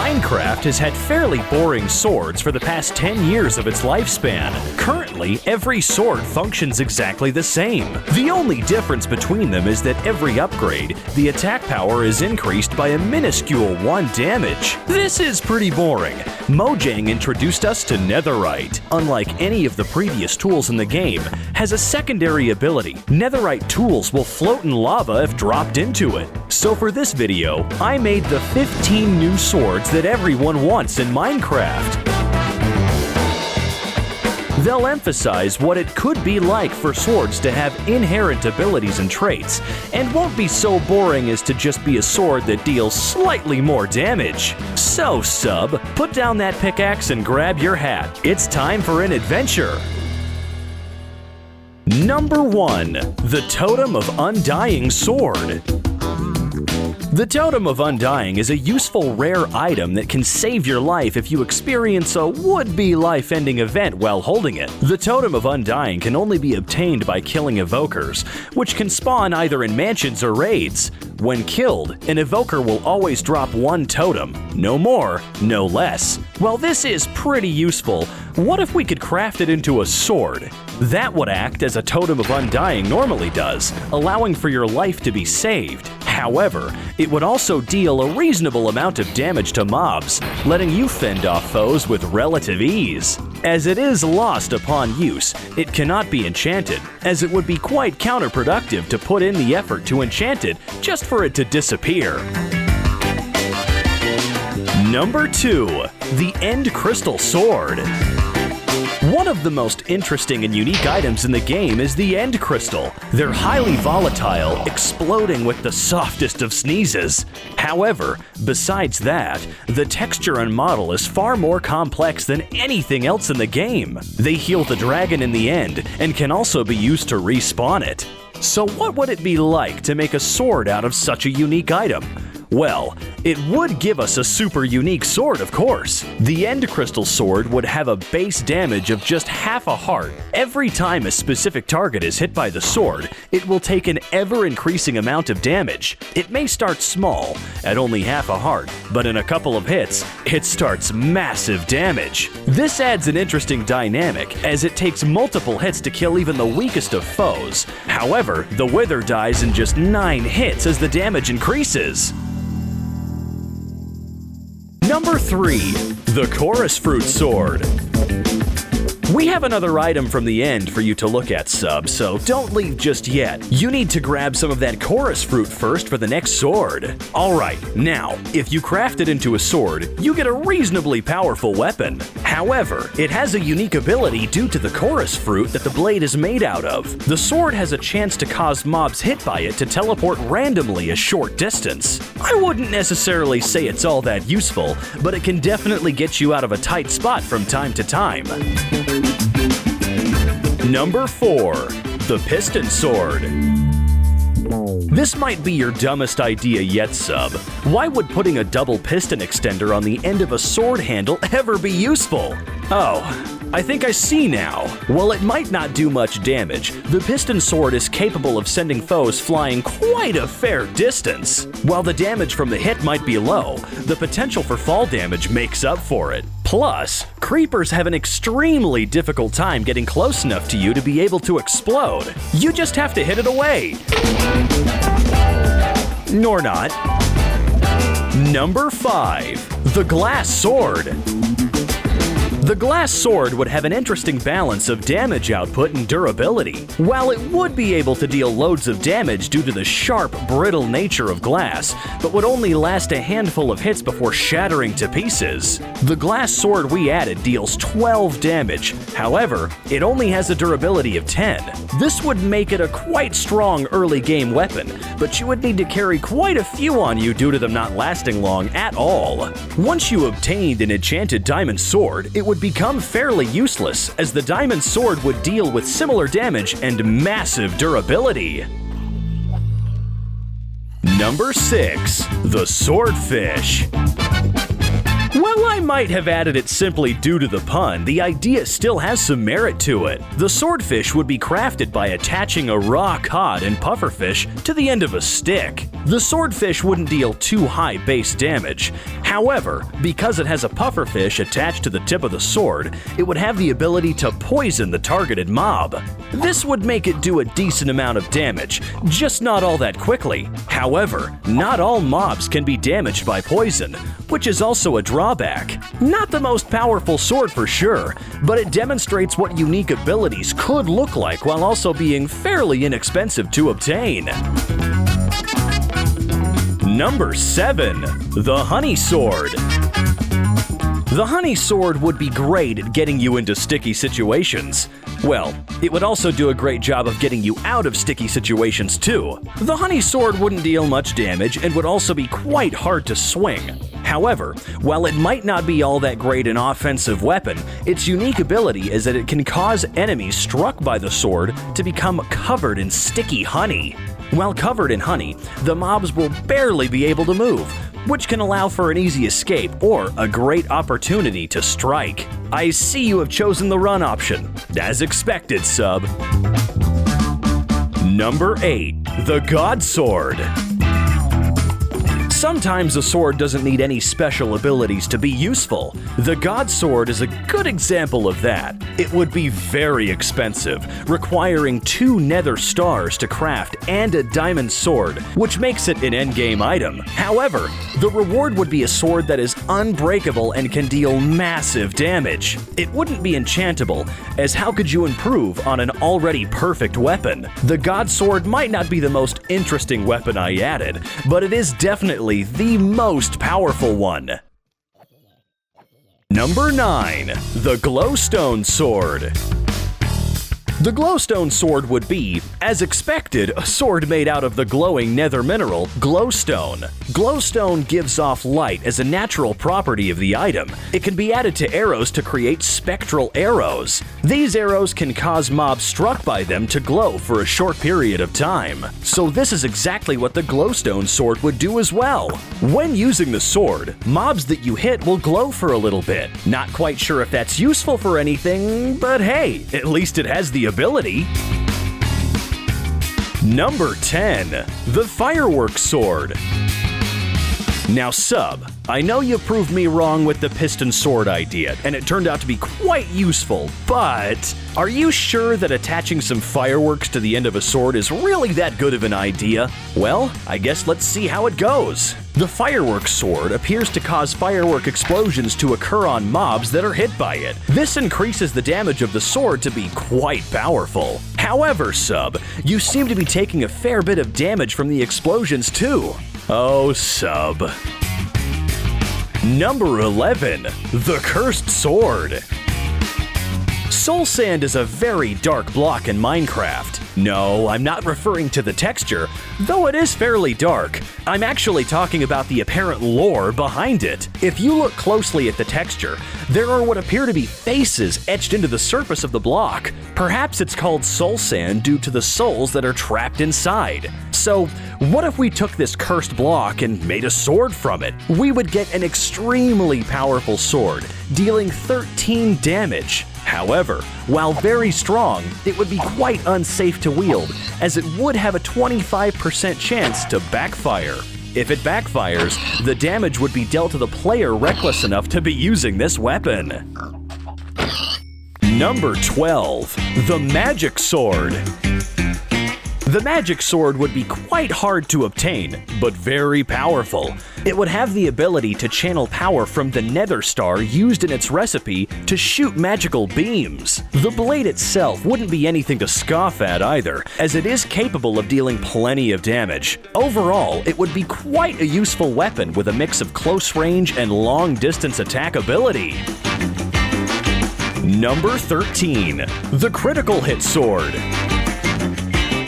Minecraft has had fairly boring swords for the past 10 years of its lifespan. Currently, every sword functions exactly the same. The only difference between them is that every upgrade, the attack power is increased by a minuscule 1 damage. This is pretty boring. Mojang introduced us to Netherite. Unlike any of the previous tools in the game, has a secondary ability. Netherite tools will float in lava if dropped into it. So for this video, I made the 15 new swords that everyone wants in Minecraft. They'll emphasize what it could be like for swords to have inherent abilities and traits, and won't be so boring as to just be a sword that deals slightly more damage. So sub, put down that pickaxe and grab your hat. It's time for an adventure! Number 1. The Totem of Undying Sword. The Totem of Undying is a useful rare item that can save your life if you experience a would-be life-ending event while holding it. The Totem of Undying can only be obtained by killing evokers, which can spawn either in mansions or raids. When killed, an evoker will always drop 1 totem. No more, no less. While this is pretty useful, what if we could craft it into a sword? That would act as a Totem of Undying normally does, allowing for your life to be saved. However, it would also deal a reasonable amount of damage to mobs, letting you fend off foes with relative ease. As it is lost upon use, it cannot be enchanted, as it would be quite counterproductive to put in the effort to enchant it just for it to disappear. Number 2. The End Crystal Sword. One of the most interesting and unique items in the game is the End Crystal. They're highly volatile, exploding with the softest of sneezes. However, besides that, the texture and model is far more complex than anything else in the game. They heal the dragon in the end, and can also be used to respawn it. So what would it be like to make a sword out of such a unique item? Well, it would give us a super unique sword, of course. The End Crystal Sword would have a base damage of just half a heart. Every time a specific target is hit by the sword, it will take an ever-increasing amount of damage. It may start small, at only half a heart, but in a couple of hits, it starts massive damage. This adds an interesting dynamic, as it takes multiple hits to kill even the weakest of foes. However, the Wither dies in just 9 hits as the damage increases. Number 3. The Chorus Fruit Sword. We have another item from the end for you to look at, sub, so don't leave just yet. You need to grab some of that chorus fruit first for the next sword. Alright, now, if you craft it into a sword, you get a reasonably powerful weapon. However, it has a unique ability due to the chorus fruit that the blade is made out of. The sword has a chance to cause mobs hit by it to teleport randomly a short distance. I wouldn't necessarily say it's all that useful, but it can definitely get you out of a tight spot from time to time. Number 4. The Piston Sword. This might be your dumbest idea yet, sub. Why would putting a double piston extender on the end of a sword handle ever be useful? Oh, I think I see now. While it might not do much damage, the piston sword is capable of sending foes flying quite a fair distance. While the damage from the hit might be low, the potential for fall damage makes up for it. Plus, creepers have an extremely difficult time getting close enough to you to be able to explode. You just have to hit it away. Nor not. Number 5. The Glass Sword. The Glass Sword would have an interesting balance of damage output and durability. While it would be able to deal loads of damage due to the sharp, brittle nature of glass, but would only last a handful of hits before shattering to pieces. The Glass Sword we added deals 12 damage. However, it only has a durability of 10. This would make it a quite strong early game weapon, but you would need to carry quite a few on you due to them not lasting long at all. Once you obtained an enchanted diamond sword, it would become fairly useless, as the diamond sword would deal with similar damage and massive durability. Number 6. The Swordfish. While I'm might have added it simply due to the pun, the idea still has some merit to it. The swordfish would be crafted by attaching a raw cod and pufferfish to the end of a stick. The swordfish wouldn't deal too high base damage. However, because it has a pufferfish attached to the tip of the sword, it would have the ability to poison the targeted mob. This would make it do a decent amount of damage, just not all that quickly. However, not all mobs can be damaged by poison, which is also a drawback. Not the most powerful sword for sure, but it demonstrates what unique abilities could look like while also being fairly inexpensive to obtain. Number 7. The Honey Sword. The Honey Sword would be great at getting you into sticky situations. Well, it would also do a great job of getting you out of sticky situations too. The Honey Sword wouldn't deal much damage and would also be quite hard to swing. However, while it might not be all that great an offensive weapon, its unique ability is that it can cause enemies struck by the sword to become covered in sticky honey. While covered in honey, the mobs will barely be able to move, which can allow for an easy escape or a great opportunity to strike. I see you have chosen the run option. As expected, sub. Number 8. The God Sword. Sometimes a sword doesn't need any special abilities to be useful. The God Sword is a good example of that. It would be very expensive, requiring 2 nether stars to craft and a diamond sword, which makes it an endgame item. However, the reward would be a sword that is unbreakable and can deal massive damage. It wouldn't be enchantable, as how could you improve on an already perfect weapon? The God Sword might not be the most interesting weapon I added, but it is definitely the most powerful one. Number 9. The Glowstone Sword. The Glowstone Sword would be, as expected, a sword made out of the glowing nether mineral, glowstone. Glowstone gives off light as a natural property of the item. It can be added to arrows to create spectral arrows. These arrows can cause mobs struck by them to glow for a short period of time. So this is exactly what the Glowstone Sword would do as well. When using the sword, mobs that you hit will glow for a little bit. Not quite sure if that's useful for anything, but hey, at least it has the ability. Number 10. The Fireworks Sword. Now sub, I know you proved me wrong with the piston sword idea, and it turned out to be quite useful, but are you sure that attaching some fireworks to the end of a sword is really that good of an idea? Well, I guess let's see how it goes. The Fireworks Sword appears to cause firework explosions to occur on mobs that are hit by it. This increases the damage of the sword to be quite powerful. However, sub, you seem to be taking a fair bit of damage from the explosions too. Oh, sub. Number 11. The Cursed Sword. Soul Sand is a very dark block in Minecraft. No, I'm not referring to the texture, though it is fairly dark. I'm actually talking about the apparent lore behind it. If you look closely at the texture, there are what appear to be faces etched into the surface of the block. Perhaps it's called Soul Sand due to the souls that are trapped inside. So, what if we took this cursed block and made a sword from it? We would get an extremely powerful sword, dealing 13 damage. However, while very strong, it would be quite unsafe to wield, as it would have a 25% chance to backfire. If it backfires, the damage would be dealt to the player reckless enough to be using this weapon. Number 12. The Magic Sword. The Magic Sword would be quite hard to obtain, but very powerful. It would have the ability to channel power from the Nether Star used in its recipe to shoot magical beams. The blade itself wouldn't be anything to scoff at either, as it is capable of dealing plenty of damage. Overall, it would be quite a useful weapon with a mix of close range and long distance attack ability. Number 13. The Critical Hit Sword.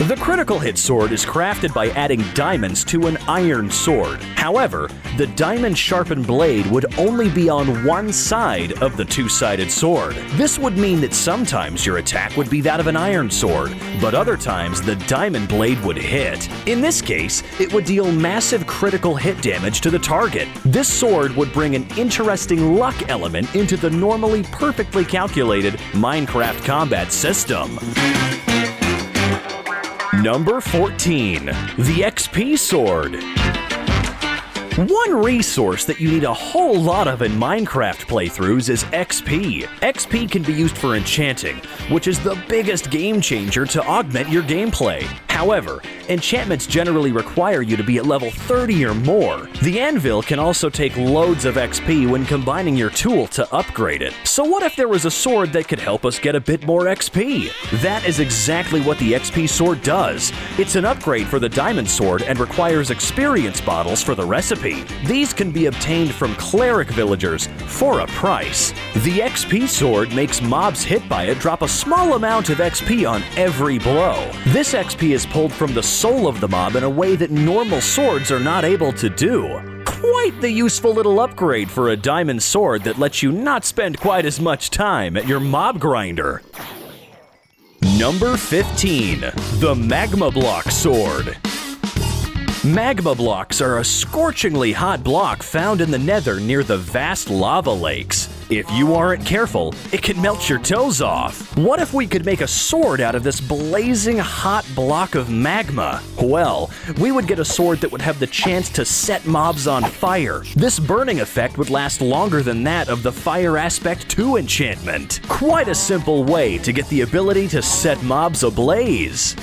The critical hit sword is crafted by adding diamonds to an iron sword. However, the diamond sharpened blade would only be on one side of the two-sided sword. This would mean that sometimes your attack would be that of an iron sword, but other times the diamond blade would hit. In this case, it would deal massive critical hit damage to the target. This sword would bring an interesting luck element into the normally perfectly calculated Minecraft combat system. Number 14. The XP Sword. One resource that you need a whole lot of in Minecraft playthroughs is XP. XP can be used for enchanting, which is the biggest game changer to augment your gameplay. However, enchantments generally require you to be at level 30 or more. The anvil can also take loads of XP when combining your tool to upgrade it. So what if there was a sword that could help us get a bit more XP? That is exactly what the XP sword does. It's an upgrade for the diamond sword and requires experience bottles for the recipe. These can be obtained from cleric villagers for a price. The XP sword makes mobs hit by it drop a small amount of XP on every blow. This XP is pulled from the soul of the mob in a way that normal swords are not able to do. Quite the useful little upgrade for a diamond sword that lets you not spend quite as much time at your mob grinder. Number 15. The Magma Block Sword. Magma blocks are a scorchingly hot block found in the nether near the vast lava lakes. If you aren't careful, it can melt your toes off. What if we could make a sword out of this blazing hot block of magma? Well, we would get a sword that would have the chance to set mobs on fire. This burning effect would last longer than that of the Fire Aspect 2 enchantment. Quite a simple way to get the ability to set mobs ablaze.